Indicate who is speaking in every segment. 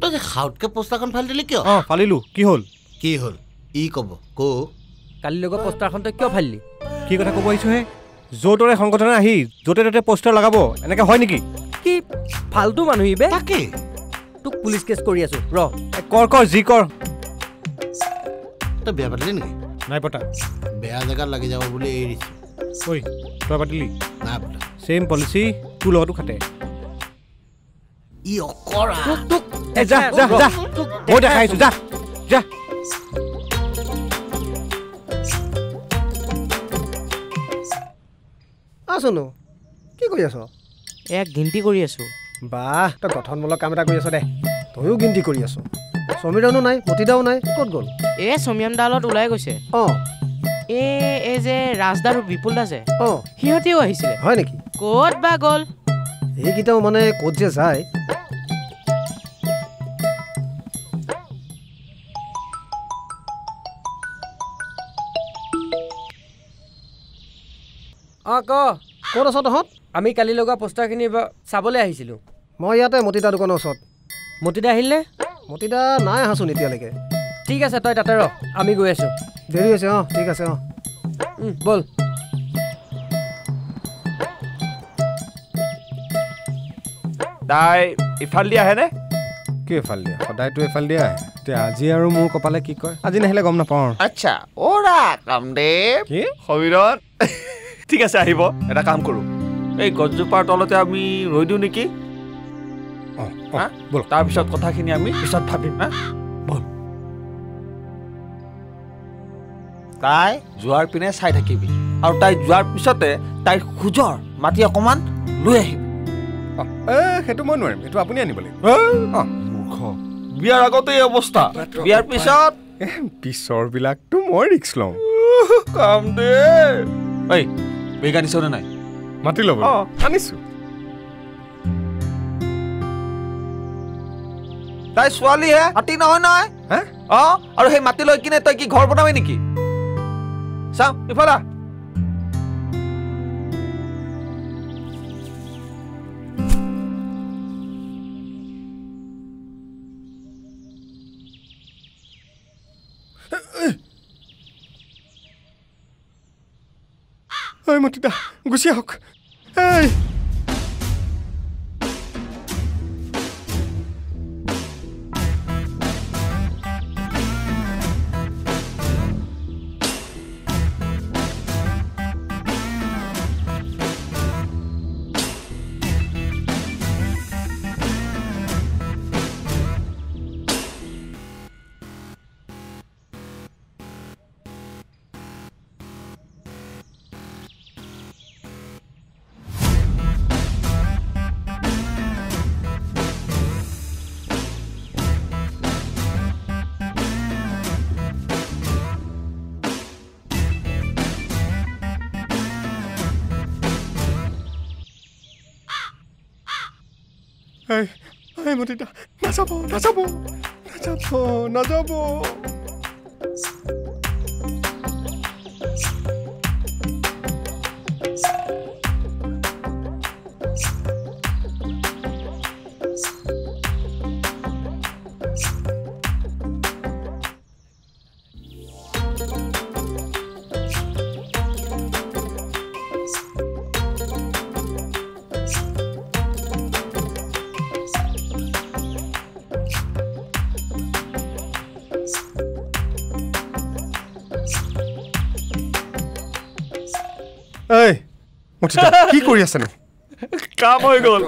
Speaker 1: তই যে খাউতকে পোষ্টাৰখন ফালি দিলি কিয়?
Speaker 2: ফালিলো। কি হ'ল? ই ক'ব ক
Speaker 3: কালি লগৰ পোষ্টাৰখন তই কিয় ফালিলি?
Speaker 2: কি কথা ক'ব আহিছোহে? য'তৰে সংগঠনে আহি য'তে ত'তে পোষ্টাৰ লগাব এনেকৈ হয় নেকি?
Speaker 3: কি ফাল্টু মানুহ ইবে।
Speaker 1: তাকে
Speaker 3: তোক পুলিচ কেছ কৰি আছো ৰ।
Speaker 2: কৰ যি কৰ।
Speaker 1: তই বেয়া পাতিলি নেকি?
Speaker 2: নাই পতা।
Speaker 1: বেয়া জেগাত লাগি যাব বুলি এৰি দিছোঁ।
Speaker 2: ঐ তই পাতিলি?
Speaker 1: নাই পতা।
Speaker 2: ছেইম পলিচি তোৰ লগতো খাটে।
Speaker 1: ই অকৰা
Speaker 3: তোক
Speaker 2: যা যা যা মই দেখাইছোঁ যা যা।
Speaker 4: আছোনো কি কৰি আছ?
Speaker 3: এক গিনতি কৰি আছো।
Speaker 4: বাহ তই গঠনমূলক কাম এটা কৰি আছ দে। তয়ো গিনতি কৰি আছ। সমীৰদাও নাই মতিদাও নাই ক'ত গ'ল?
Speaker 3: সমীৰন দালত ওলাই গৈছে। এই যে ৰাজদা আৰু বিপুল দা যে সিহঁতিও আহিছিলে।
Speaker 4: হয় নেকি?
Speaker 3: ক'ত বা গ'ল?
Speaker 4: এইকেইটাও মানে ক'ত যে যায়। ক'ত আছ তহঁত?
Speaker 3: আমি কালি লগা পোষ্টাৰখিনি চাবলৈ আহিছিলোঁ।
Speaker 4: মই ইয়াতে মতিদা দোকানৰ ওচৰত।
Speaker 3: মতিদা আহিলনে?
Speaker 4: মতিদা নাই আহাচোন এতিয়ালৈকে।
Speaker 3: ঠিক আছে তই তাতে ৰ, আমি গৈ আছোঁ।
Speaker 4: দেৰি হৈছে ঠিক আছে
Speaker 3: ব'ল।
Speaker 5: তাই ইফাল দি আহেনে?
Speaker 2: কি এফাল দিয়া? সদায়তো এফাল দিয়া আহে। এতিয়া আজি আৰু মোৰ কপালে কি কয় আজি নাহিলে গম নাপাওঁ।
Speaker 5: আচ্ছা অ'ৰা কামদেৱ
Speaker 2: কি
Speaker 5: সমীৰণ ঠিক আছে আহিব। এটা কাম কৰোঁ, এই গছজোপাৰ তলতে আমি ৰৈ দিওঁ নেকি?
Speaker 2: ব'ল।
Speaker 5: তাৰপিছত কথাখিনি আমি পিছত ভাবিম। ব'ল। তাই যোৱাৰ পিনে চাই থাকিবি আৰু তাই যোৱাৰ পিছতে তাইৰ খোজৰ মাটি অকণমান লৈ আহিবি।
Speaker 2: সেইটো মই নোৱাৰিম, এইটো আপুনি আনিব লাগিব।
Speaker 5: মূৰ্খ, বিয়াৰ আগতে এই অৱস্থা, বিয়াৰ পিছত
Speaker 2: পিছৰবিলাকতো মই ৰিক্স লওঁ।
Speaker 5: কাম দে। ঐ বেগ আনিছনে নাই?
Speaker 2: মাতি ল'ব আনিছোঁ।
Speaker 5: তাই ছোৱালীহে, মাটি নহয় নহয়। আৰু সেই মাটি লৈ কিনে তই কি ঘৰ বনাবি নেকি? চাওঁ ইফালে
Speaker 2: মতিদা গুচি আহক। মতিদা নাযাব নাযাব নাযাব নাযাব। কি কৰি আছেনো?
Speaker 5: কাম হৈ গ'ল।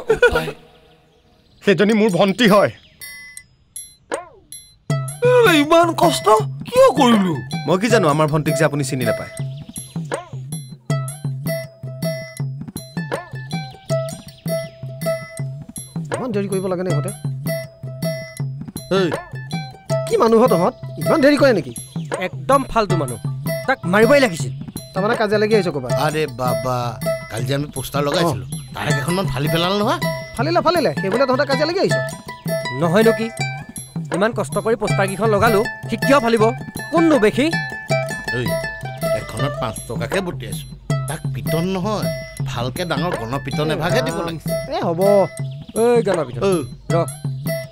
Speaker 2: সেইজনী মোৰ ভণ্টি হয়।
Speaker 5: ইমান কষ্ট কিয় কৰিলো?
Speaker 2: মই কি জানো আমাৰ ভণ্টিক যে আপুনি চিনি নাপায়।
Speaker 4: ইমান দেৰি কৰিব লাগে নে ইহঁতে? কি মানুহ তহঁত ইমান দেৰি কৰে নেকি?
Speaker 3: একদম ফাল্টু মানুহ, তাক মাৰিবই লাগিছিল।
Speaker 4: তাৰমানে কাজিয়া লাগি আহিছ ক'ৰবাত?
Speaker 1: আৰে বাবা, কালি যে আমি পোষ্টাৰ লগাইছিলোঁ তাৰে কেইখনমান ফালি পেলালে নহয়।
Speaker 4: ফালিলে সেইবোলে তহঁতে কাজিয়া লাগি আহিছ?
Speaker 3: নহয়নো কি, ইমান কষ্ট কৰি পোষ্টাৰকেইখন লগালোঁ, সি কিয় ফালিব? কোননো বেশী?
Speaker 1: এখনত 5 টকাকে বটিয়াইছোঁ, তাক পিটন নহয় ভালকে ডাঙৰ গণপিতন এভাগে দিব লাগে
Speaker 4: হ'ব
Speaker 2: ঐ গণপিত ৰ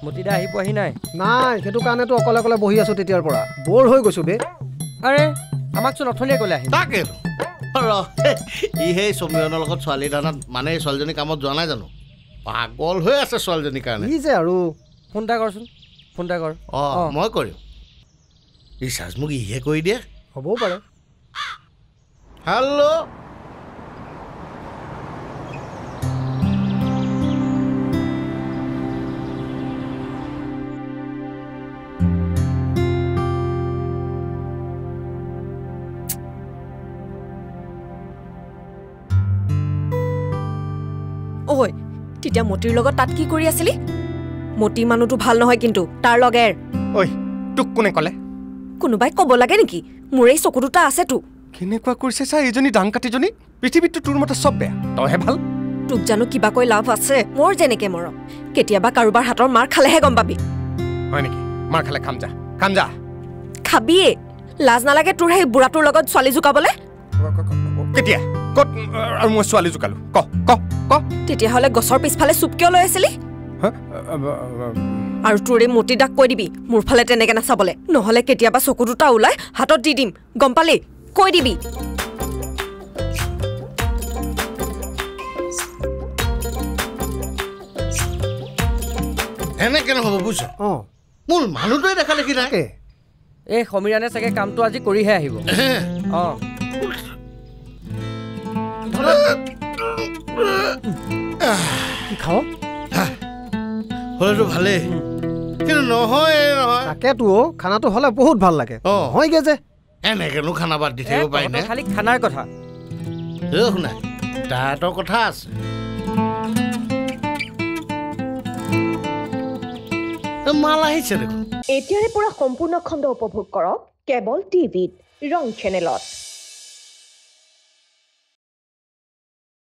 Speaker 2: মতিদা আহি পোৱাহি নাই
Speaker 4: নাই সেইটো কাৰণেতো অকলে অকলে বহি আছো তেতিয়াৰ পৰা বৰ হৈ গৈছো বে
Speaker 2: আৰে আমাকচোন অথনিয়ে ক'লে আহিম
Speaker 1: তাকে ই সেই সমীৰণৰ লগত ছোৱালী দানাত মানে ছোৱালীজনী কামত যোৱা নাই জানো পাগল হৈ আছে ছোৱালীজনীৰ কাৰণে
Speaker 4: ই যে আৰু
Speaker 2: ফোন এটা কৰচোন ফোন এটা কৰ
Speaker 1: মই কৰিম ৰিচাৰ্জ মোক ইহে কৰি দিয়ে
Speaker 4: হ'বও পাৰে
Speaker 1: হেল্ল'
Speaker 6: ঐ তেতিয়া মতিৰ লগত তাত কি কৰি আছিলি মতি মানুহটো ভাল নহয় কিন্তু তাৰ লগেৰ
Speaker 2: ঐ তোক কোনে ক'লে
Speaker 6: কোনোবাই ক'ব লাগে নেকি মোৰ এই চকু দুটা আছেতো
Speaker 2: কেনেকুৱা কৰিছে চা এইজনী ডাংকাটিজনী পৃথিৱীততো তোৰ মতে চব বেয়া তইহে ভাল
Speaker 6: তোক জানো কিবা কৈ লাভ আছে মোৰ যেনেকে মৰম কেতিয়াবা কাৰোবাৰ হাতৰ মাৰ খালেহে গম পাবি
Speaker 2: হয় নেকি মাৰ খালে খাম যা
Speaker 6: খাবিয়ে লাজ নালাগে তোৰ সেই বুঢ়াটোৰ লগত ছোৱালী জোকাবলে
Speaker 2: কেতিয়া ক'ত আৰু মই ছোৱালী জোকালো ক
Speaker 6: তেতিয়াহ'লে গছৰ পিছফালে চুপ কিয় লৈ আছিলি আৰু তোৰ এই মতি দাক কৈ দিবি মোৰ ফালে তেনেকে নাচাবলে নহ'লে কেতিয়াবা চকু দুটা ওলাই হাতত দি দিম গম পালি কৈ দিবি
Speaker 1: এনেকে নহ'ব বুজিছ মোৰ মানুহটোৱে দেখা দেখি নাই
Speaker 2: এই সমীৰাণে চাগে কামটো আজি কৰিহে আহিব
Speaker 4: কি খাওঁ
Speaker 1: হ'লেতো ভালেই কিন্তু নহয়
Speaker 4: তাকেতো খানাটো হ'লে বহুত ভাল লাগে হয়গে যে
Speaker 1: এনেকেনো খানা বাদ দি থাকিব পাৰি নে
Speaker 2: খালি খানাৰ কথা
Speaker 1: শুনা তাহাঁতৰ কথা আছে মাল আহিছে দেখোন
Speaker 7: এতিয়াৰে পৰা সম্পূৰ্ণ খণ্ড উপভোগ কৰক কেবল টিভিত ৰং চেনেলত